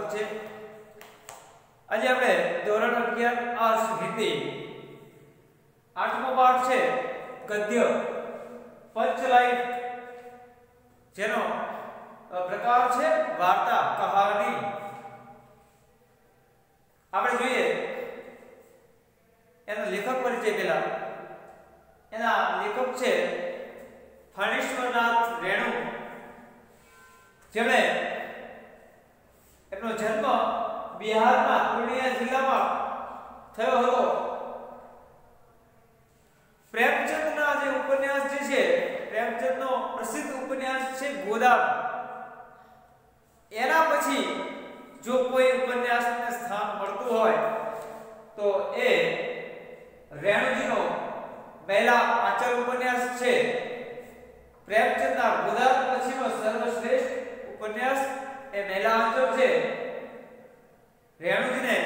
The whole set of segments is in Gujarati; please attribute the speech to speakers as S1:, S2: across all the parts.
S1: સ્વાગત છે। આજે આપણે ધોરણ 11 આર્ટ્સ હિન્દી 8મો પાઠ છે ગદ્ય પંચલાઈન, જેનો પ્રકાર છે વાર્તા કહાની। આપણે જોઈએ એનો લેખક પરિચય પહેલા। એના લેખક છે ફણેશ્વરનાથ રેણુ, જેમણે એમનો જન્મ બિહારના પૂર્ણિયા જિલ્લામાં થયો હતો। પ્રેમચંદના જે ઉપન્યાસ જે છે, પ્રેમચંદનો પ્રસિદ્ધ ઉપન્યાસ છે ગોદાન, એના પછી જો કોઈ ઉપન્યાસને સ્થાન મળતું હોય તો એ રેણુજીનો પહેલા આંચલ ઉપન્યાસ છે। પ્રેમચંદના ગોદાન પછીનો સર્વશ્રેષ્ઠ ઉપન્યાસ એ મહેલા આંચલ છે। રેણુજીને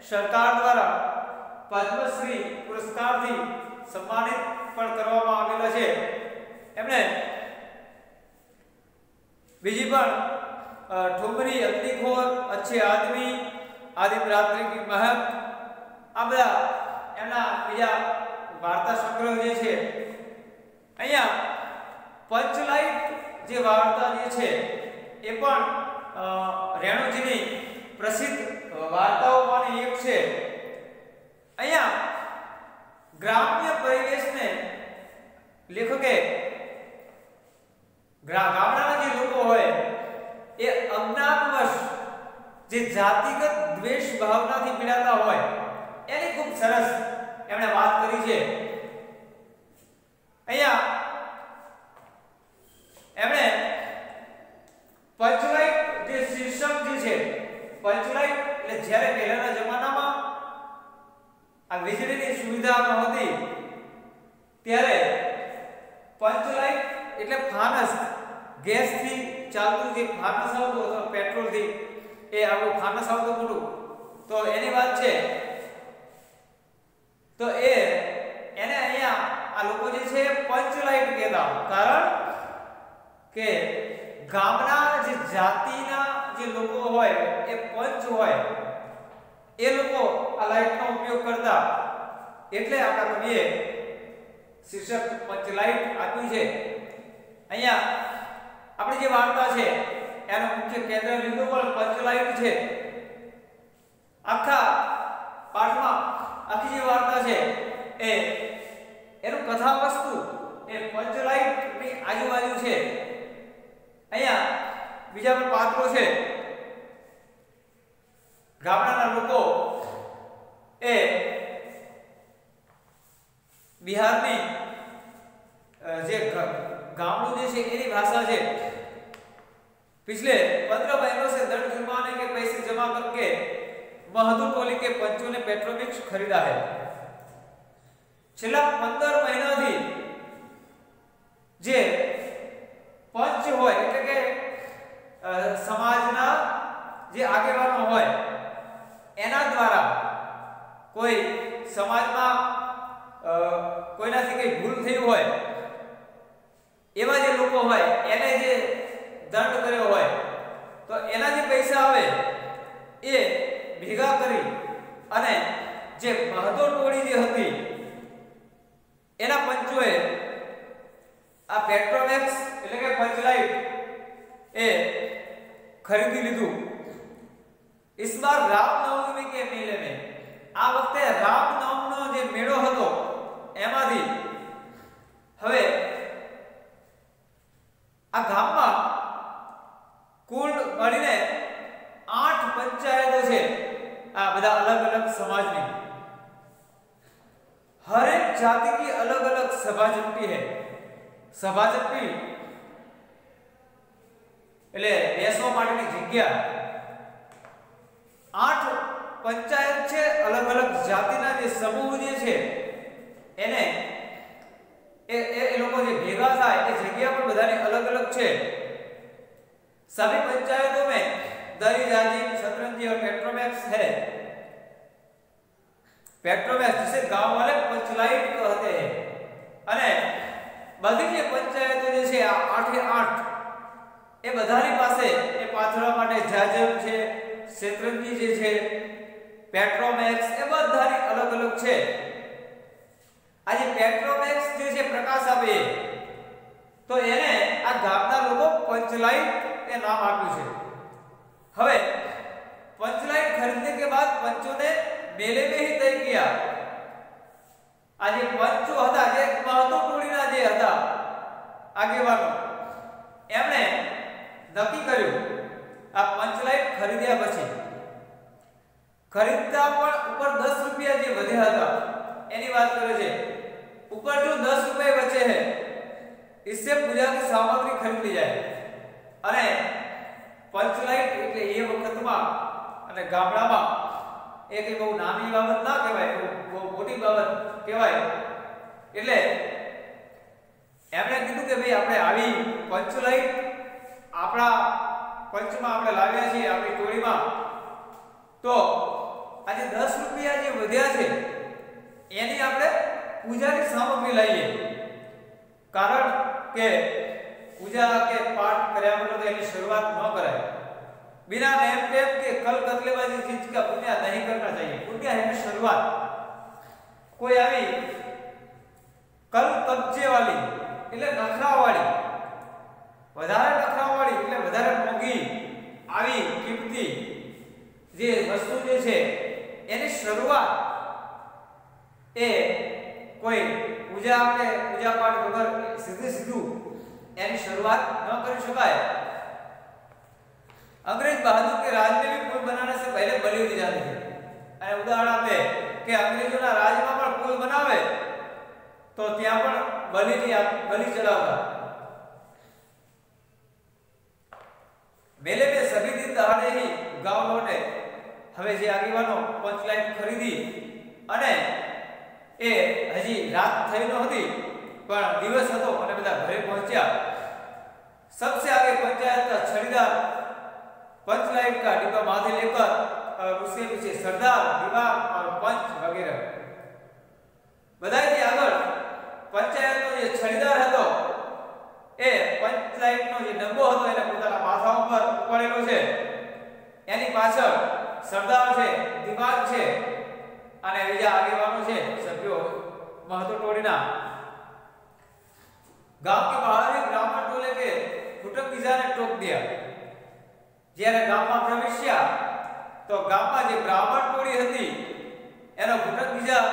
S1: સરકાર દ્વારા પદ્મશ્રી પુરસ્કારથી સન્માનિત પણ કરવામાં આવેલા છે। એમણે બીજી પણ ठुमरी, अग्निखोर, अच्छे आदमी, आदिम रात्रि की महक, આ બધા એમના બીજા વાર્તા સંગ્રહ જે છે। અહીંયા પંચલાઈટ જે વાર્તા જે છે એ પણ રેણુજીની પ્રસિદ્ધ વાર્તાઓમાંની એક છે। અહીંયા ગ્રામ્ય પરિવેશને લેખકે ગામડાના જે લોકો હોય એ અજ્ઞાનવશ જે જાતિગત દ્વેષ ભાવનાથી પીડાતા હોય એની ખૂબ સરસ એમણે વાત કરી છે। અહીંયા એમણે પંચલાઈટ જે શીર્ષક જે છે, પંચલાઈટ એટલે જ્યારે પહેલાના જમાનામાં આ વીજળીની સુવિધા નહોતી ત્યારે પંચલાઈટ એટલે ફાનસ, ગેસથી ચાલતું જે ફાનસ આવતું અથવા પેટ્રોલથી એ આપણું ફાનસ આવતું મોટું, તો એની વાત છે। તો એને અહીંયા આ લોકો જે છે પંચલાઈટ કહેતા, કારણ કે ગામના જે જાતિના જે લોકો હોય એ પંચ હોય એ લોકો આ લાઈટનો ઉપયોગ કરતા, એટલે આપણા કવિએ શીર્ષક પંચલાઈટ આપ્યું છે। અહીંયા આપણી જે વાર્તા છે એનો મુખ્ય કેન્દ્ર બિંદુ પણ પંચલાઈટ છે। આખા પાઠમાં આખી જે વાર્તા છે એ એનું કથા વસ્તુ એ પંચલાઈટની આજુબાજુ છે। અહીંયા બીજા પણ પાત્રો છે। ગામડાના લોકો એ બિહારની જે गामड़ू जे છે એની भाषा છે। पिछले 15 महीनों से दंड जुर्माने के पैसे जमा करके महदूर टोली के पंचों ने पेट्रोमिक्स खरीदा है। छेल्ला 15 महीनाથી જે પંચ હોય એટલે કે સમાજના જે આગેવાનો હોય એના દ્વારા કોઈ સમાજમાં કોઈનાથી કઈ ભૂલ થઈ હોય એવા જે લોકો હોય એને જે દંડ કર્યો હોય તો એના જે પૈસા આવે એ ભેગા કરી અને જે મહદો ટોળી જે હતી એના પંચોએ આ પેટ્રોમેક્સ એટલે કે પંચલાઈટ એ ખરીદી લીધું। इस बार रामनवमी के मेले में આ વખતે રામનવમીનો જે મેળો હતો એમાંથી હવે આ ગામમાં કુલ મળીને 8 પંચાયતો છે। આ બધા अलग अलग समाजની, हर एक जाति की अलग अलग सभा जमती है। सभा जमती એટલે બેસવા માટેની જગ્યા। 8 પંચાયત છે, अलग अलग જાતિના જે સમૂહ જે છે એને એ લોકો જે ભેગા થાય એ જગ્યા પણ બધાની अलग अलग છે। सभी पंचायतों में दरी जाजिम, शतरंजी और पेट्रोमैक्स है। पेट्रोमैक्स जिसे गांव वाले पंचलाइट कहते हैं। અને બધી જે પંચાયતો જે છે આ 8 એ 8 એ બધાની પાસે એ પાથરવા માટે જાજમ છે, શેત્રંજી જે છે, પેટ્રોમેક્સ, એ બધાની અલગ અલગ છે. આજે પેટ્રોમેક્સ જે છે પ્રકાશ આપે, તો એને આ ગામના લોકો पंचलाइट એ નામ આપ્યું છે. હવે पंचलाइट खरीदने के बाद पंचों ने मेले में ही तय किया. આજે पंचो હતા, જે મહતો ટોળીના જે હતા આગેવાનો, એમણે નક્કી કર્યું આ पंचलाइट ખરીદ્યા પછી ખરીદતા પણ ઉપર 10 રૂપિયા જે વધ્યા હતા એની વાત કરે છે. ऊपर जो 10 रुपए बचे हैं इससे पूजा की सामग्री खरीद ली जाए. અને पंचलाइट એટલે એ વખતમાં અને ગામડામાં એક બહુ નાની બાબત ના કહેવાય, બહુ મોટી બાબત કહેવાય. એટલે એમણે કીધું કે ભાઈ આપણે આવી पंचलाइट આપણા પંચમાં આપણે લાવ્યા છીએ આપણી ટોળીમાં, તો આજે 10 રૂપિયા જે વધ્યા છે એની આપણે પૂજાની સામગ્રી લઈએ. કારણ કે પૂજા કે પાઠ કર્યા વગર એની શરૂઆત ન કરાય. बिना नेम टेम के कल कतलेबाजी चीज का पुण्य नहीं करना चाहिए. पुण्य है शुरुआत. कोई આવી કલ કબજે વાળી એટલે નખરા વાળી, વધારે નખરા વાળી એટલે વધારે મોંઘી આવી કિંમતી જે વસ્તુ જે છે એની શરૂઆત એ કોઈ પૂજા કે પૂજા પાઠ વગર સીધું એની શરૂઆત ન કરી શકાય. अंग्रेज बहादुर के राज में भी पुल बनाने से पहले बलि दी जाती थी. અને ઉદાહરણ આપે કે અંગ્રેજોના રાજમાં પણ પુલ બનાવે તો ત્યાં પણ બલિ ચડાવતા. मेले में सभी दिन दहाड़े ही गांव लौटे. હવે જે આગેવાનો पंचलाइट ખરીદી અને એ હજી રાત થઈ ન હતી પણ દિવસ હતો અને બધા ઘરે પહોંચ્યા. सबसे आगे पंचायत का छड़ीदार पंचलाइट का डिब्बा माथे लेकर और उसके पीछे सरदार, दीवार और पंच वगैरह. બધાથી આગળ પંચાયતનો જે છડીદાર હતો એ पंचलाइटનો જે ડબ્બો હતો એને પોતાના માથા ઉપર ઉપાડેલો છે. એની પાછળ સરદાર છે, દીવાન છે અને બીજા આગેવાનો છે, સભ્યો મહતો ટોળીના. गांव के बाहर ही ब्राह्मण टोले के कुटुंब बीजा ने टोक दिया. જ્યારે ગામમાં પ્રવેશ્યા તો ગામમાં જે બ્રાહ્મણ ટોળી હતી એનો કુટુંબ બીજા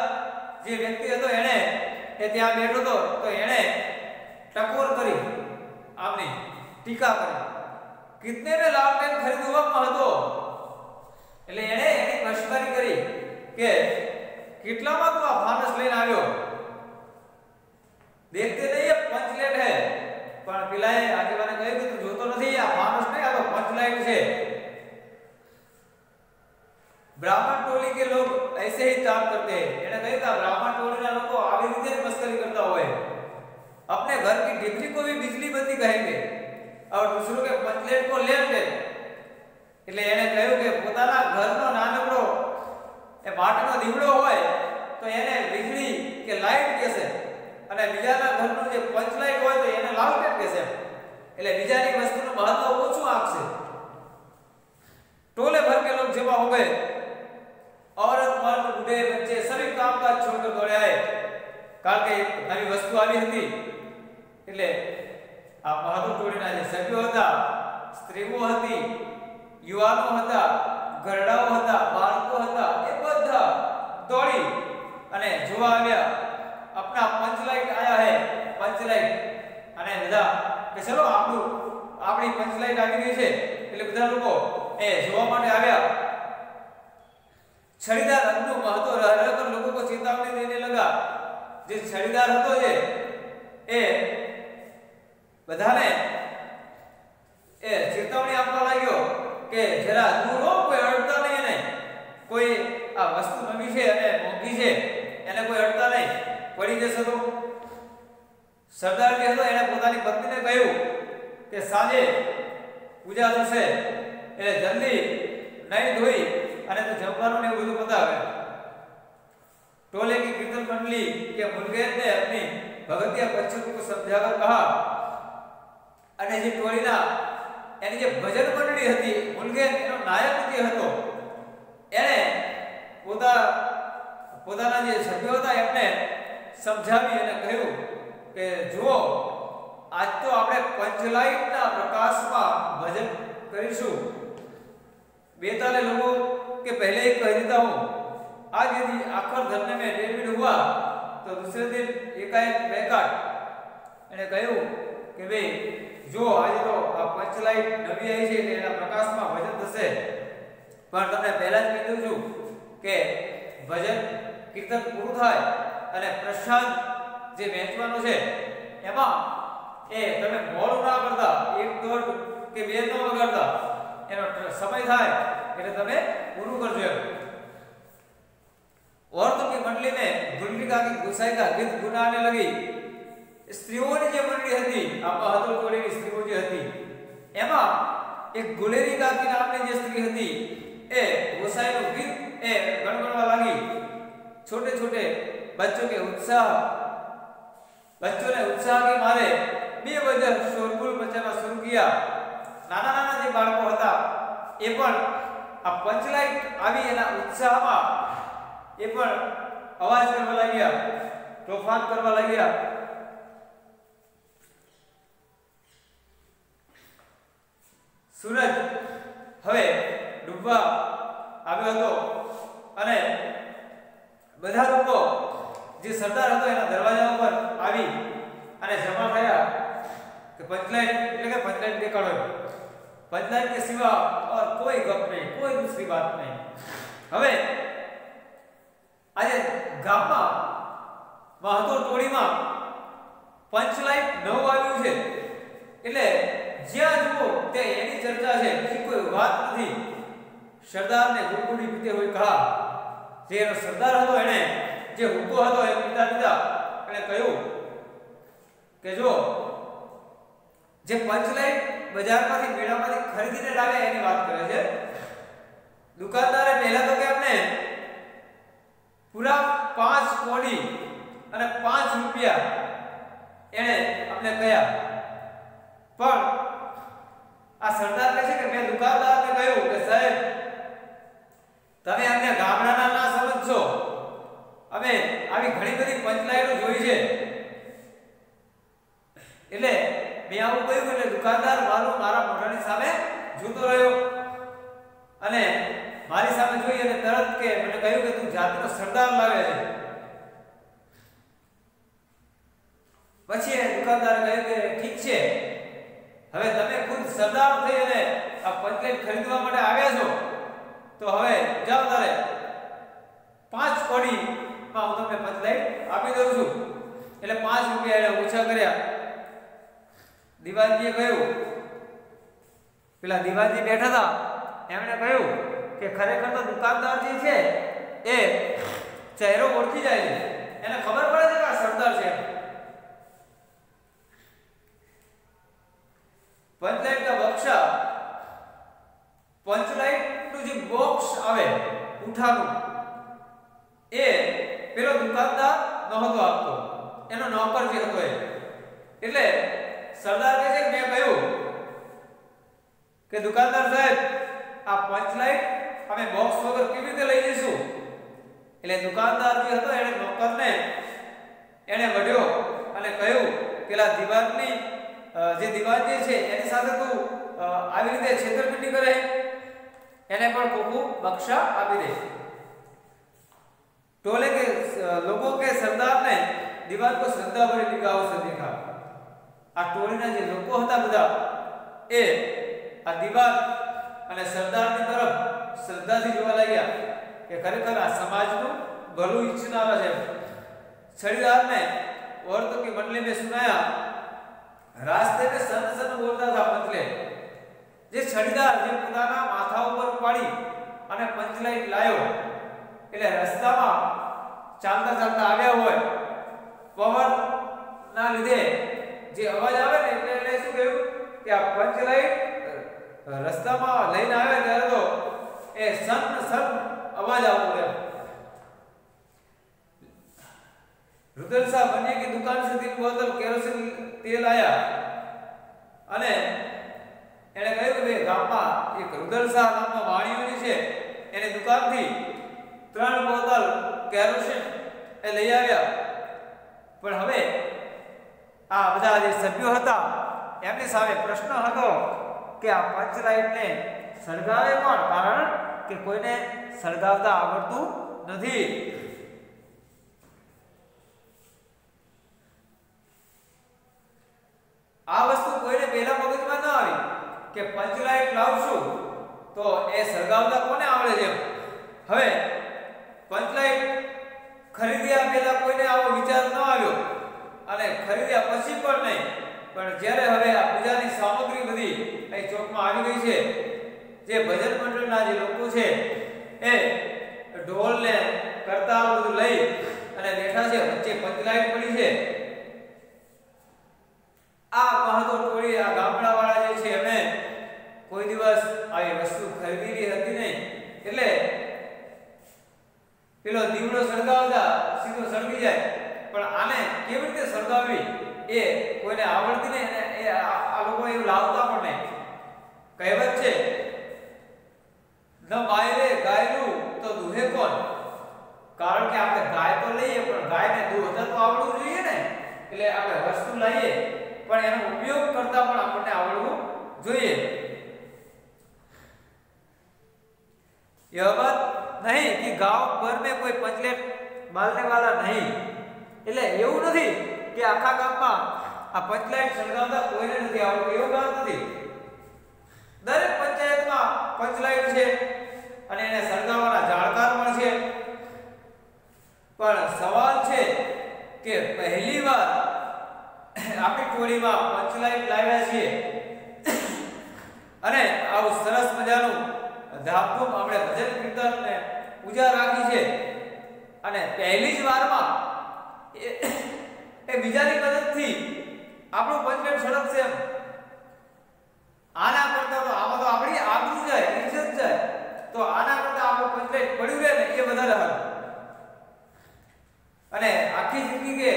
S1: જે વ્યક્તિ હતો એને એ ત્યાં બેઠો હતો તો એને ટકોર કરી, આમની ટીકા કરી. કિતને में लालटेन खरीदूंगा महतो. એટલે એને એની મશ્કરી કરી કે કેટલામાં તું આ ફાનસ લઈને આવ્યો? देखते नहीं है पंचलाइट है. પણ પેલાએ આગેવાને કહ્યું કે તું જોતો નથી, આ ફાનસ નહીં, આ તો पंचलाइट છે. ब्राह्मण टोली के लोग ऐसे ही काम करते हैं. એને કહ્યું કે ब्राह्मण टोलीના લોકો આવી રીતે જ મસ્કરી કરતા હોય. अपने घर की डिबरी को भी बिजली बत्ती कहेंगे और दूसरों के पंचलाइट को लेंगे. એટલે એને કહ્યું કે પોતાના ઘરનો નાનકડો એ માટનો દીવડો હોય તો એને વીજળી કે લાઈટ કહેશે અને બીજાના ઘરનું જે पंचलाइट હોય તો એને લાલટેન કહેશે. એટલે બીજાની વસ્તુનું મહત્વ ઓછું આપશે. टोले भर के लोग जमा हो गए. औरत मर्द बूढ़े बच्चे सभी कामकाज छोड़कर दौड़े आए. કારણ કે નવી વસ્તુ આવી હતી એટલે આ મહતો ટોળીના જે સભ્યો હતા, સ્ત્રીઓ હતી, યુવાનો હતા, ઘરડાઓ હતા, બાળકો હતા, એ બધા દોડી અને જોવા આવ્યા. अपना पंचलाइट आया है, पंचलाइट. અને બધા કે ચલો આપણી पंचलाइट આવી ગઈ છે. એટલે બધા લોકો એ જોવા માટે આવ્યા. छड़ीदार अन्नू महतो रहकर लोगों को चेतावनी देने लगा. જે છડીદાર હતો એ બધાને એ ચેતવણી આપવા લાગ્યો કે જરા દૂર હો, કોઈ અડતા નહીં. એને કોઈ આ વસ્તુ નવી છે અને મોંઘી છે એને કોઈ અડતા નહીં, પડી જશે તો. સરદાર જે હતો એને પોતાની પત્નીને કહ્યું કે સાંજે પૂજા થશે એટલે જલ્દી નહીં ધોઈ અને તો જમવાનું ને બધું બતાવે. टोले की कीर्तन मंडली के मुलगेर ने अपनी भगतिया बच्चों को समझाकर कहा. અને જે ટોળીના એની જે ભજન મંડળી હતી, મુલગેર એનો નાયક જે હતો પોતાના જે સભ્યો હતા એમને સમજાવી અને કહ્યું કે જુઓ, આજ તો આપણે પંચલાઇટના પ્રકાશમાં ભજન કરીશું। बेताले लोगों के पहले ही कह देता हूँ, आज यदि आखिर धरने में डेविड हुआ तो दूसरे दिन एकाएक बैकाट એને કહ્યું કે ભાઈ જો આજે તો આ પંચલાઇટ નવી આવી છે એટલે એના પ્રકાશમાં ભજન થશે, પણ તમને પહેલા જ કીધું છું કે ભજન કીર્તન પૂરું થાય અને પ્રસાદ જે વહેંચવાનો છે એમાં એ તમે મોડું ના કરતા, એક દોઢ કે બે ન વગાડતા, એનો સમય થાય એટલે તમે પૂરું કરજો। औरतों की मंडली में गुंडलिका की गुसाई का गीत गुनाने लगी। स्त्रीओनी જે મંડળી હતી, આ બહાદુર કોળીની સ્ત્રીઓ જે હતી એમાં એક ગુલેરિકા की નામની જે સ્ત્રી હતી એ ગુસાઈનું ગીત એ ગણગણવા લાગી। छोटे छोटे बच्चों ने उत्साह के मारे बेवजह शोरगुल मचाना शुरू किया। नाना नाना जे बाळको હતા એ પણ આ પંચલાઇટ આવી એના ઉત્સાહમાં એ પણ અવાજ કરવા લાગ્યા, તોફાન કરવા લાગ્યા। સૂરજ હવે ડૂબવા આવ્યો હતો અને બધા લોકો જે સરદાર હતો એના દરવાજા ઉપર આવી અને જમા થયા કે पंचलाइट એટલે કે पंचलाइट દેખાડો। पंचलाइट के सिवा और कोई गप नहीं, कोई दूसरी बात नहीं। હવે આજે ગામમાં બહાદુર ટોળીમાં पंचलाइट નવું આવ્યું છે એટલે જ્યાં જુઓ તે એની ચર્ચા છે, બીજી કોઈ વાત નથી। સરદારને ગુડગુડી પીતે હોય કહા, જે એનો સરદાર હતો એને જે હુક્કો હતો એ પીતા પીતા એને કહ્યું કે જો જે पंचलाइट બજારમાંથી મેળામાંથી ખરીદીને લાવે એની વાત કરે છે। દુકાનદારે પહેલા તો કે અમને પૂરા 5 કોડી અને 5 રૂપિયા એને અમને કહ્યા, પણ આ સરદાર કહે છે કે મેં દુકાનદારને કહ્યું કે સાહેબ તમે અમને ગામડાના ના સમજશો, અમે આવી ઘણી બધી पंचलाइटો જોઈ છે એટલે મેં આવું કહ્યું એટલે દુકાનદાર મારા મોઢાની સામે જોતો રહ્યો અને મારી સામે જોઈ અને તરત કે મને કહ્યું કે તું જાતિનો સરદાર લાગે છે। પછી દુકાનદારે કહ્યું કે ઠીક છે, હવે તમે ખુદ સરદાર થઈ અને આ पंचलाइट ખરીદવા માટે આવ્યા છો તો હવે જાઓ તારે 5 કોડીમાં હું તમને पंचलाइट આપી દઉં છું। એટલે 5 રૂપિયા એને ઓછા કર્યા। દિવાનજીએ કહ્યું, પેલા દિવાનજી બેઠા હતા એમણે કહ્યું કે ખરેખર તો દુકાનદાર જે છે એ ચહેરો ઓળખી જાય છે, એને ખબર પડે છે કે આ સરદાર છે। पंचलाइटના બક્સા, पंचलाइटનું જે બોક્સ આવે ઉઠાનું એ પેલો દુકાનદાર નહોતો આપતો, એનો નોકર જે હતો એ। એટલે सरदार કહે છે કે મેં કહ્યું કે દુકાનદાર સાહેબ આ पंचलाइट અમે બોક્સ વગર કેવી રીતે લઈ જઈશું? એટલે દુકાનદાર જે હતો એને નોકરને એને વઢ્યો અને કહ્યું પેલા દિવાનની જે દિવાન જે છે એની સાથે તું આવી રીતે છેતરપિંડી કરે, એને પણ કોકુ બક્ષા આપી દે। टोले के लोगों के सरदार ने दीवान को श्रद्धा भरी निगाहों से देखा। आ टोळीના જે લોકો હતા બધા એ આ દીવાન અને સરદારની તરફ શ્રદ્ધાથી જોવા લાગ્યા કે ખરેખર આ સમાજનું ભલું ઈચ્છનારા છે। छड़ीदार ने औरतों की मंडली में सुनाया, रास्ते में सन सन बोलता था पंचलाइट। જે છડીદાર જે પોતાના માથા ઉપર ઉપાડી અને पंचलाइट લાયો એટલે રસ્તામાં ચાલતા ચાલતા આવ્યા હોય, પવનના લીધે જે અવાજ આવે ને એટલે એને શું કહ્યું કે આ पंचलाइट રસ્તામાં લઈને આવે ત્યારે તો એ સન સન અવાજ આવતો રહે। रुदल साहब बनिए की दुकान से 3 बोतल केरोसिन तेल आया અને એને કહ્યું કે ગામમાં એક रुदल साहब નામનો વાણિયોની છે એની દુકાનથી 3 બોટલ કેરોસીન એ લઈ આવ્યા, પણ હવે આ બધા જે સભ્યો હતા એમની સામે પ્રશ્ન હતો કે આ પંચલાઇટને સળગાવે કોણ, કારણ કે કોઈને સળગાવતા આવડતું નથી. આ વસ્તુ કોઈને પહેલા મગજમાં ન આવી કે પંચલાઇટ લાવશું તો એ સળગાવતા કોને આવડે છે. હવે પંચલાઇટ ખરીદ્યા પહેલા કોઈને આવો વિચાર ન આવ્યો અને ખરીદ્યા પછી પણ નહીં, પણ જ્યારે હવે આ પૂજાની સામગ્રી બધી અહીં ચોકમાં આવી ગઈ છે, જે ભજન મંડળના જે લોકો છે એ ઢોલ ને કરતાલ બધું લઈ અને બેઠા છે, વચ્ચે પંચલાઇટ પડી છે. આ મહતો ટોળી આ ગામડાવાળા જે છે એમણે કોઈ દિવસ આવી વસ્તુ ખરીદેલી હતી નહીં, એટલે પેલો દીવડો સળગાવતા સીધો સળગી જાય, પણ આને કેવી રીતે સળગાવવી એ કોઈને આવડતી નહીં અને એ આ લોકો એવું લાવતા પણ નહીં. કહેવત છે ન માયરે ગાયનું તો દુહે કોણ, કારણ કે આપણે ગાય તો લઈએ પણ ગાયને દૂધતા તો આવડવું જોઈએ ને, એટલે આપણે વસ્તુ લઈએ પણ એનો ઉપયોગ કરતા પણ આપણને આવડવું જોઈએ. यह बात नहीं कि गांव भर में कोई पंचलेट बालने वाला नहीं, એટલે એવું નથી કે આખા ગામમાં આ પંચલાઇટ સળગાવતા કોઈને નથી આવડતું, એવું ગામ નથી. દરેક પંચાયતમાં પંચલાઇટ છે અને એને સળગાવવાના જાણકાર પણ છે. પણ સવાલ છે કે પહેલીવાર આપણી ટોળીમાં પંચલાઇટ લાવ્યા છીએ અને આવું સરસ મજાનું ધામધૂમ આપણે ભજન કીર્તન ને પૂજા રાખી છે અને પહેલી જ વારમાં એ બીજાની મદદથી આપણું પંચલાઇટ સળગશે એમ, આના કરતા તો આમાં તો આપણી આબરૂ જાય, ઇજ્જત જાય, તો આના કરતા આપણું પંચલાઇટ પડ્યું રહે ને એ વધારે સારું. અને આખી જિંદગી કે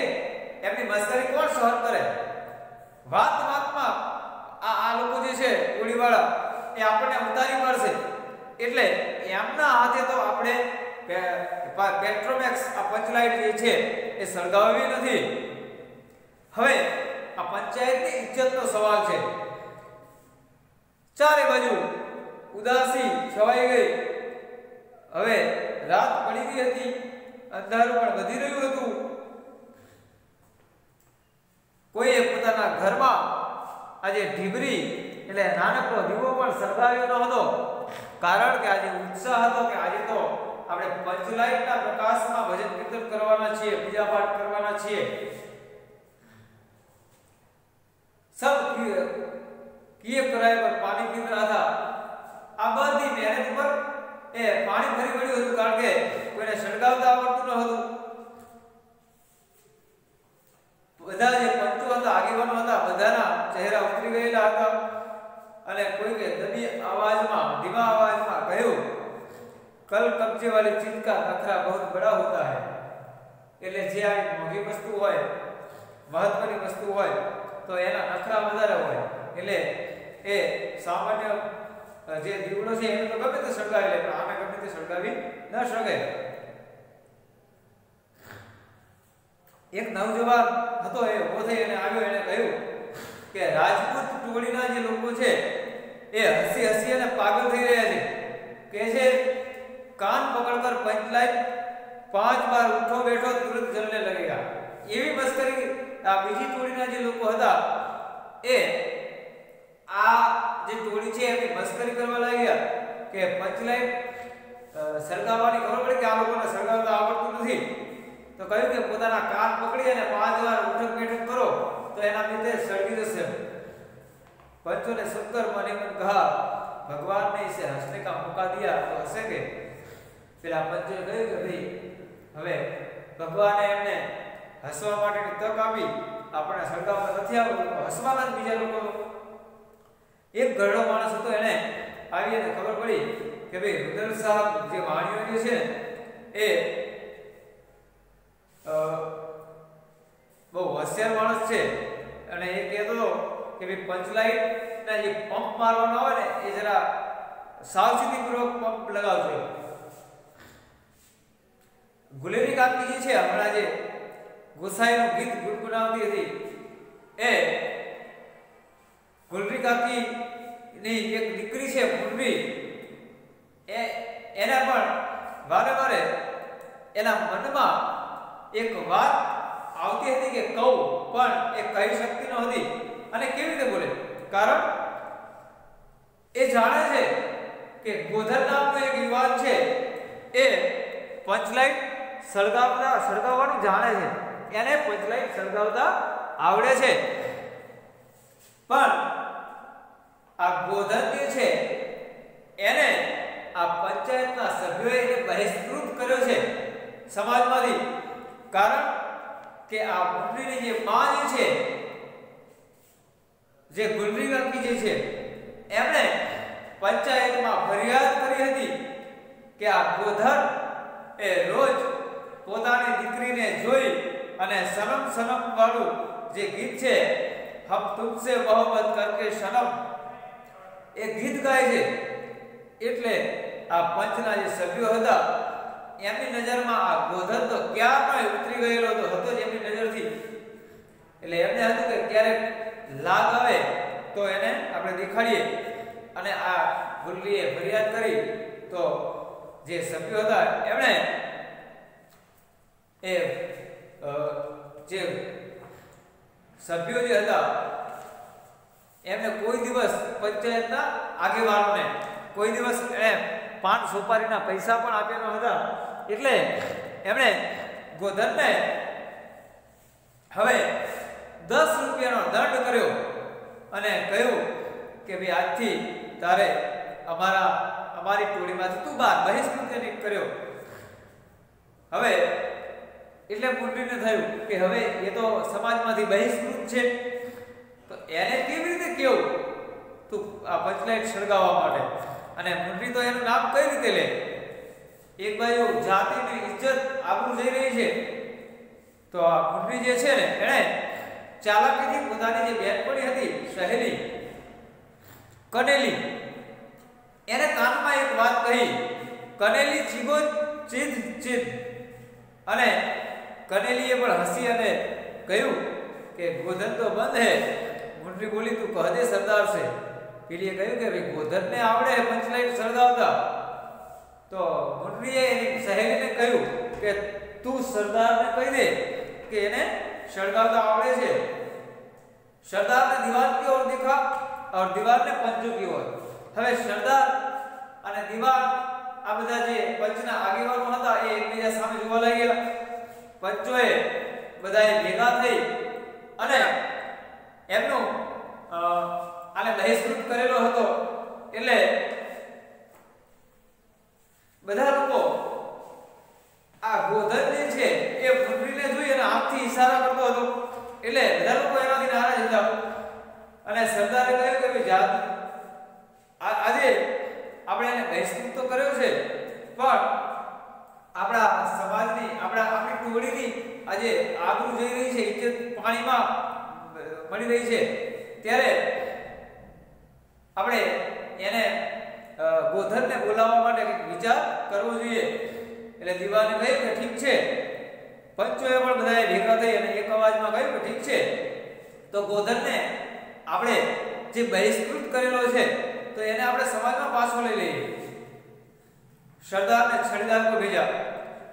S1: એમની મસ્કરી કોણ સહન કરે. વાત વાતમાં આ લોકો જે છે ટોળીવાળા એ આપણને ઉતારી મારશે, એટલે એમના હાથે તો આપણે પેટ્રોમેક્સ આ પંચલાઇટ જે છે એ સળગાવવી નથી. હવે આ પંચાયતની ઇજ્જતનો સવાલ છે. ચારે બાજુ ઉદાસી છવાઈ ગઈ. હવે રાત પડી ગઈ હતી, અંધારું પણ વધી રહ્યું હતું. કોઈએ પોતાના ઘરમાં આજે ઢીબરી એટલે નાનકડો દીવો પણ સળગાવ્યો ન હતો, કારણ કે આજે ઉત્સાહ હતો કે આજે તો આપણે પંચલાઇટના પ્રકાશમાં ભજન કીર્તન કરવાના છીએ, પૂજા પાઠ કરવાના છીએ. सब किए कराए पर पानी पी रहा था. આ બધી મહેનત પર એ પાણી ભરી પડ્યું હતું, કારણ કે કોઈને સળગાવતા આવડતું ન હતું. બધા જે પંચો હતા, આગેવાનો હતા, બધાના ચહેરા ઉતરી ગયેલા હતા અને કોઈકે દબી આવાજમાં, ધીમા આવાજમાં કહ્યું, કલ કબજે વાલી ચીજ કા નખરા બહુત બડા હોતા હૈ. એટલે જે આ મોંઘી વસ્તુ હોય, મહત્વની વસ્તુ હોય તો એના નખરા વધારે હોય, એટલે એ સામાન્ય જે દીવડો છે એને તો ગમે તે સળગાવી લે, પણ આને ગમે તે સળગાવી ન શકે. એક નવજવાન હતો, એ ઉભો થઈ અને આવ્યો, એને કહ્યું કે રાજપૂત ટોળીના જે લોકો છે એ હસી હસી અને પાગલ થઈ રહ્યા છે. કે છે કાન પકડકર પંચલાઇટ 5 बार ઉઠો બેઠો તુરંત જલને लगेगा. એવી મસ્કરી આ બીજી ટોળીના જે લોકો હતા એ આ જે ટોળી છે એની મસ્કરી કરવા લાગ્યા કે પંચલાઇટ સળગાવવાની ખબર પડી કે આ લોકોને સળગાવતા આવડતું નથી, તો કહ્યું કે પોતાના કાન પકડી અને 5 વાર ઉઠક બેઠક કરો તો એના લીધે સળગી જશે. पंचों ने सुनकर मन मन कहा, भगवान ने इसे हंसने का मौका दिया तो हंसेंगे. પેલા પંચોએ કહ્યું કે ભાઈ હવે ભગવાને એમને હસવા માટેની તક આપી, આપણે સળગાવતા નથી આવડતું તો હસવાના જ બીજા લોકો. એક ઘરડો માણસ હતો, એને આવી અને ખબર પડી કે ભાઈ રુદલ સાહેબ જે વાણીઓ જે છે એ બહુ હોશિયાર માણસ છે અને એ કહેતો હતો કે ભાઈ પંચલાઇટ ના જે પંપ મારવાનો આવે ને એ જરા સાવચેતીપૂર્વક પંપ લગાવજો. ગુલેરી કાકી જે છે હમણાં જે ગોસાઈનું ગીત ગુનગુનાવતી હતી એ ગુલરી કાકી ની એક દીકરી છે મુરલી એના પણ વારે વારે એના મનમાં એક વાત આવતી હતી કે કહું પણ એ કહી શકતી ન હતી અને કેવી રીતે બોલે કારણ એ જાણે છે કે ગોધર નામનો એક યુવાન છે એ પંચલાઈટ સળગાવવાનું જાણે છે એને પંચલાઈટ સળગાવતા આવડે છે પણ આ ગોધર જે છે એને આ પંચાયતના સભ્યોએ એને બહિષ્કૃત કર્યો છે સમાજમાંથી કારણ કે આ મુરલીની જે માં જે છે જે ગુલરી કાકી જે છે એમણે પંચાયતમાં ફરિયાદ કરી હતી કે આ ગોધર એ રોજ પોતાની દીકરીને જોઈ અને સનમ સનમ વાળું જે ગીત છે હમ તુમસે મોહબ્બત કરકે સનમ એ ગીત ગાય છે એટલે આ પંચના જે સભ્યો હતા એમની નજરમાં આ ગોધર તો ક્યારનો ઉતરી ગયેલો હતો જ એમની નજરથી એટલે એમને હતું કે ક્યારેક લાગ આવે તો એને આપણે દેખાડીએ અને આ ગુલ્લીએ ફરિયાદ કરી તો જે સભ્યો હતા એમણે એ જે સભ્યો જે હતા એમને કોઈ દિવસ પંચાયતના આગેવાનોને કોઈ દિવસ એને પાન સોપારીના પૈસા પણ આપ્યા ન હતા એટલે એમણે ગોધરને હવે 10 રૂપિયાનો દંડ કર્યો અને કહ્યું કે ભાઈ આજથી તારે અમારી ટોળીમાંથી તું બહિષ્કૃત કર્યો હવે એટલે મુરલીને થયું કે હવે એ તો સમાજમાંથી બહિષ્કૃત છે તો એને કેવી રીતે કેવું તું આ પંચલાઈટ સળગાવવા માટે અને મુરલી તો એનું નામ કઈ રીતે લે એક બાજુ જાતિની ઇજ્જત આબરૂ જઈ રહી છે તો આ મુરલી જે છે ને એણે ચાલાકીથી પોતાની જે બેનપણી હતી સહેલી કનેલી એને કાનમાં એક વાત કહી કનેલી ચીગો ચીદ ચીદ અને કનેલીએ પણ હસી અને કહ્યું કે ગોધન તો બંધ હે મુરલી બોલી તું કહે દે સરદાર છે પેલીએ કહ્યું કે ભાઈ ગોધનને આવડે પંચલાઈટ સળગાવતા તો મુરલીએ એની સહેલીને કહ્યું કે તું સરદારને કહી દે કે એને સળગાવતા આવડે છે सरदार ने दीवार की ओर देखा और दीवार ने पंचों की ओर હવે સરદાર અને દીવાન આ બધા જે પંચના આગેવાનો હતા એ એકબીજા સામે જોવા લાગ્યા પંચોએ બધાએ ભેગા થઈ અને એમનો આને બહિષ્કૃત કરેલો હતો એટલે બધા લોકો આ ગોધર જે છે એ મુરલીને જોઈ અને હાથથી ઈશારા કરતો હતો એટલે બધા લોકો એનાથી નારાજ હતા અને સરદારે કહ્યું કે ભાઈ જાત આજે આપણે એને બહિષ્કૃત તો કર્યો છે પણ આપણા સમાજની આપણી ટોળીની આજે આબરૂ જઈ રહી છે ઇજ્જત પાણીમાં મળી રહી છે ત્યારે આપણે એને ગોધરને બોલાવવા માટે કંઈક વિચાર કરવો જોઈએ એટલે દીવાને કહ્યું કે ઠીક છે પંચોએ પણ બધાએ ભેગા થઈ અને એક અવાજમાં કહ્યું કે ઠીક છે તો ગોધરને આપણે જે બહિષ્કૃત કરેલો છે તો એને આપણે સમાજમાં પાછો લઈ લઈએ સરદારને છડીદાર કો ભેજા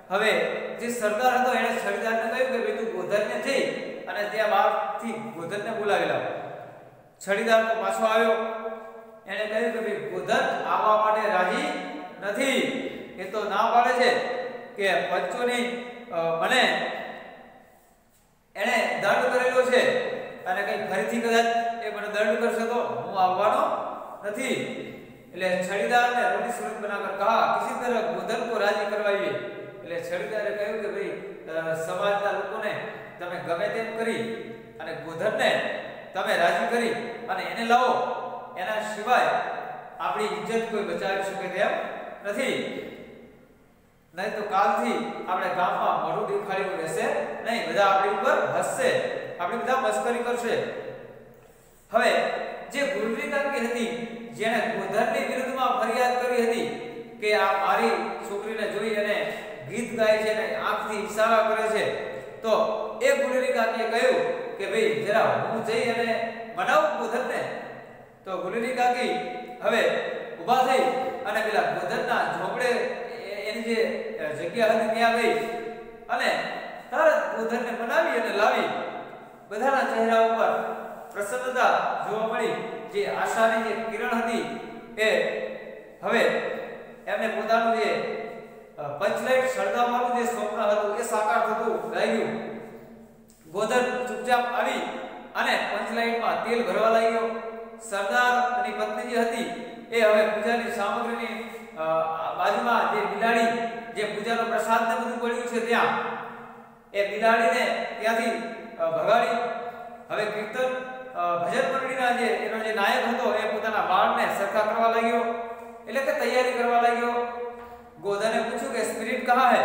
S1: હવે જે સરદાર હતો એણે છડીદારને કહ્યું કે ભાઈ તું ગોધરને જઈ અને ત્યાં બહારથી ગોધરને બોલાવી લાવ છડીદાર તો પાછો આવ્યો એણે કહ્યું કે ભાઈ ગોધર આવવા માટે રાજી નથી એ તો ના પાડે છે કે પંચોની મને એને દંડ કરેલો છે અને કઈ ફરીથી કદાચ એ મને દંડ કરશે તો હું આવવાનો નથી એટલે છડીદારને રોટી સુરત બનાકર કહા કિસી तरह ગોધર કો રાજી કરવાઈએ એટલે છડીદારે કહ્યું કે ભાઈ સમાજના લોકોને તમે ગમે તેમ કરી અને ગોધરને તમે રાજી કરી અને એને લાવો એના સિવાય આપણી ઇજ્જત કોઈ બચાવી શકે તેમ નથી નહીં તો કાલથી આપણે ગામમાં મોઢું દેખાડ્યું રહેશે નહીં બધા આપણી ઉપર હસશે આપણી બધા મસ્કરી કરશે હવે જે ગુલરી કાકી હતી જેણે ગોધરની વિરુદ્ધમાં ફરિયાદ કરી હતી કે આ મારી છોકરીને જોઈ અને ગીત ગાય છે ને આંખથી ઈશારા કરે છે, તો એ ગુલેરી કાકીએ કહ્યું કે ભાઈ જરા હું જઈ અને મનાવું ગોધનને. તો ગુલેરી કાકી હવે ઊભા થઈ અને પેલા ગોધનના ઝોપડે એની જે જગ્યા હતી ત્યાં ગઈ અને તરત ગોધનને મનાવી અને લાવી. બધાના ચહેરા ઉપર પ્રસન્નતા જોવા મળી. જે આશાની જે કિરણ હતી એ હવે એમને પોતાનું જે પંચલાઈટ સળગાવવાનું જે સ્વપ્ન હતું એ સાકાર થતું લાગ્યું. ગોધન ચૂપચાપ આવી અને પંચલાઈટમાં તેલ ભરવા લાગ્યો. સરદારની પત્ની જે હતી એ હવે પૂજાની સામગ્રીની બાજુમાં જે બિલાડી જે પૂજાનો પ્રસાદ ને બધું પડ્યું છે ત્યાં એ બિલાડીને ત્યાંથી ભગાડી. હવે કીર્તન ભજન મંડળીના જે એનો જે નાયક હતો એ પોતાના વાળને સરખા કરવા લાગ્યો, એટલે કે તૈયારી કરવા લાગ્યો. ગોધને પૂછ્યું કે સ્પિરિટ કહાં હે?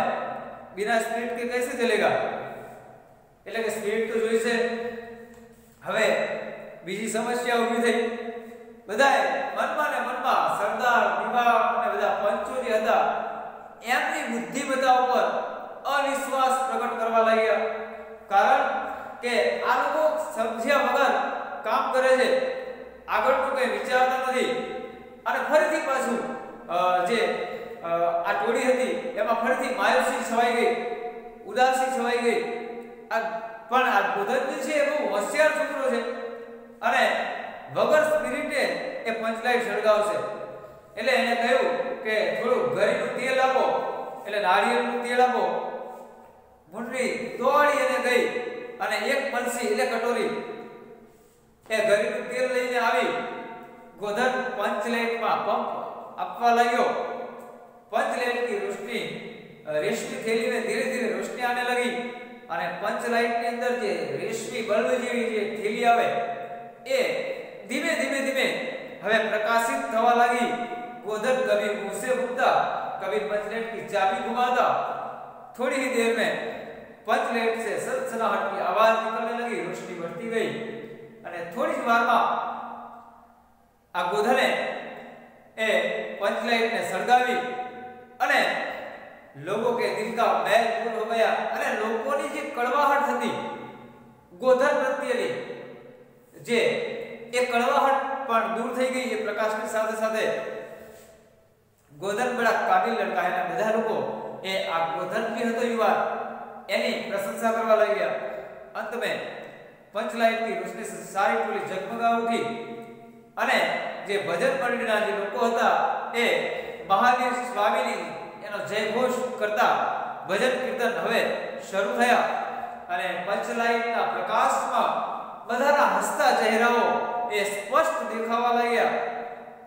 S1: बिना स्पिरिट के कैसे चलेगा? એટલે કે સ્પિરિટ તો જોઈશે. હવે બીજી સમસ્યા ઊભી થઈ. બધાય મનમાં ને મનમાં સરદાર દીવા અને બધા પંચો જે હતા એમની બુદ્ધિમત્તા ઉપર અવિશ્વાસ પ્રગટ કરવા લાગ્યા. કારણ કે આ લોકો સમજ્યા વગર કામ કરે છે, આગળનું કંઈ વિચારતા નથી. અને ફરીથી પાછું જે આ ટોળી હતી એમાં ફરીથી માયુસી છવાઈ ગઈ, ઉદાસી છવાઈ ગઈ. પણ આ ગોધનજી છે એ બહુ હોશિયાર છોકરો છે અને વગર સ્પિરિટે એ પંચલાઈટ સળગાવશે. એટલે એને કહ્યું કે થોડું ઘરેનું તેલ આપો, એટલે નાળિયેરનું તેલ આપો. મુંડરી દોડી અને ગઈ અને એક પલસી એટલે કટોરી એ ઘરેનું તેલ લઈને આવી. ગોધન પંચલાઈટમાં પંપ આપવા લાગ્યો. पंचलाइट की रोशनी रेशमी थैली में धीरे धीरे रोशनी आने लगी અને पंचलाइट ની અંદર જે રેશમી બલ્બ જેવી જે થેલી આવે એ ધીમે ધીમે ધીમે હવે પ્રકાશિત થવા લાગી. ગોધન कभी मुंह से फूंकता, कभी पंचलाइट की चाबी घुमाता. थोड़ी ही देर में पंचलाइट से सनसनाहट की आवाज निकलने लगी. रोशनी बढ़ती गई અને થોડી જ વારમાં આ ગોધને એ पंचलाइट ने सળગાવી અને लोगों के दिल का मैल दूर हो गया. અને લોકોની જે કડવાહટ હતી ગોધન પ્રત્યેની જે એ કડવાહટ પણ દૂર થઈ ગઈ. એ પ્રકાશની સાથે સાથે ગોધન બડા કાબિલ લડકા હે. બધા લોકો એ આ ગોધન જે હતો યુવાન એની પ્રશંસા કરવા લાગ્યા. અંત में पंचलाइट की रोशनी से सारी टोली जगमगा उठी અને જે ભજન મંડળીના જે લોકો હતા એ મહાવીર સ્વામીની એનો જયઘોષ કરતા ભજન કીર્તન હવે શરૂ થયા. અને પંચલાઈટના પ્રકાશમાં બધાના હસતા ચહેરાઓ એ સ્પષ્ટ દેખાવા લાગ્યા.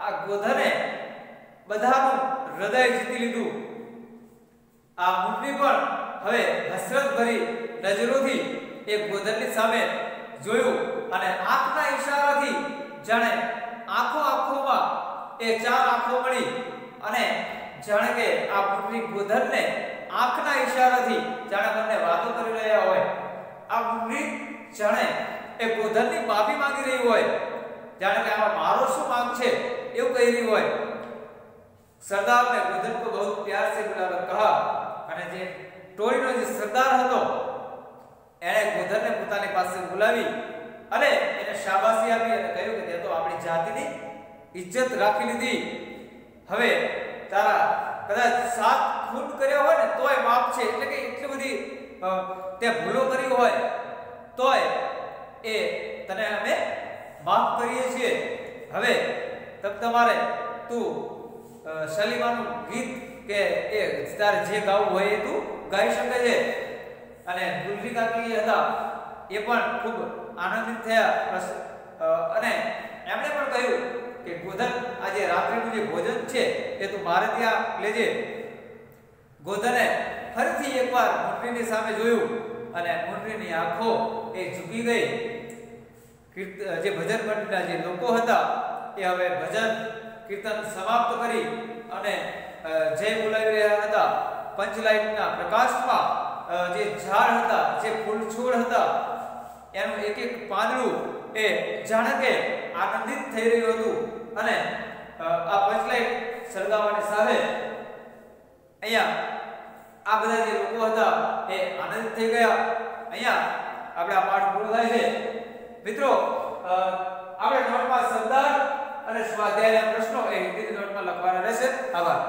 S1: આ ગોધને બધાનું હૃદય જીતી લીધું. આ મુંડરી પણ હવે હસરત ભરી નજરોથી એ ગોધનની સામે જોયું અને આંખના ઈશારાથી જાણે આંખોમાં એ ચાર આંખો મળી અને જાણે કે આ મુંડરી ગોધનને આંખના ઈશારાથી જાણે બંને વાતો કરી રહ્યા હોય. આ મુંડરી જાણે એ ગોધનની માફી માંગી રહી હોય, જાણે કે આમાં મારો શું માંગ છે એવું કહી રહી હોય. सरदार ने गौधन को बहुत प्यार से बुलाकर कहा અને જે ટોળીનો જે સરદાર હતો એણે ગોધનને પોતાની પાસે બોલાવી અને એને શાબાશી આપી અને કહ્યું કે તે તો આપણી જાતિની ઇજ્જત રાખી લીધી. હવે તારા કદાચ 7 ખૂન કર્યા હોય ને તોય માફ છે. એટલે કે એટલી બધી તે ભૂલો કરી હોય તોય એ તને અમે માફ કરીએ છીએ. હવે તમારે તું સલીમાનું ગીત કે એ તારે જે ગાવું હોય એ તું ગાઈ શકે છે. અને ગુલરી કાકી હતા એ પણ ખૂબ આનંદિત થયા અને એમણે પણ કહ્યું કે ગોધન આજે રાત્રિનું જે ભોજન છે એ તું મારે ત્યાં લેજે. ગોધને ફરીથી એકવાર મુંડરીની સામે જોયું અને મુંડરીની આંખો એ ઝૂકી ગઈ. જે ભજન મંડળના જે લોકો હતા એ હવે ભજન કીર્તન સમાપ્ત કરી અને જય બોલાવી રહ્યા હતા. પંચલાઈટના પ્રકાશમાં જે ઝાડ હતા, જે ફૂલ છોડ હતા એનું એક એક પાંદડું એ જાણે કે આનંદિત થઈ રહ્યું હતું. અને આ પંચલાઈટ સળગાવવાની સાથે અહીંયા આ બધા જે લોકો હતા એ આનંદિત થઈ ગયા. અહીંયા આપણે આ પાઠ પૂરો થાય છે. મિત્રો આપણે નોટમાં શબ્દાર્થ અને સ્વાધ્યાયના પ્રશ્નો એ હિન્દી નોટમાં લખવાના રહેશે. આભાર.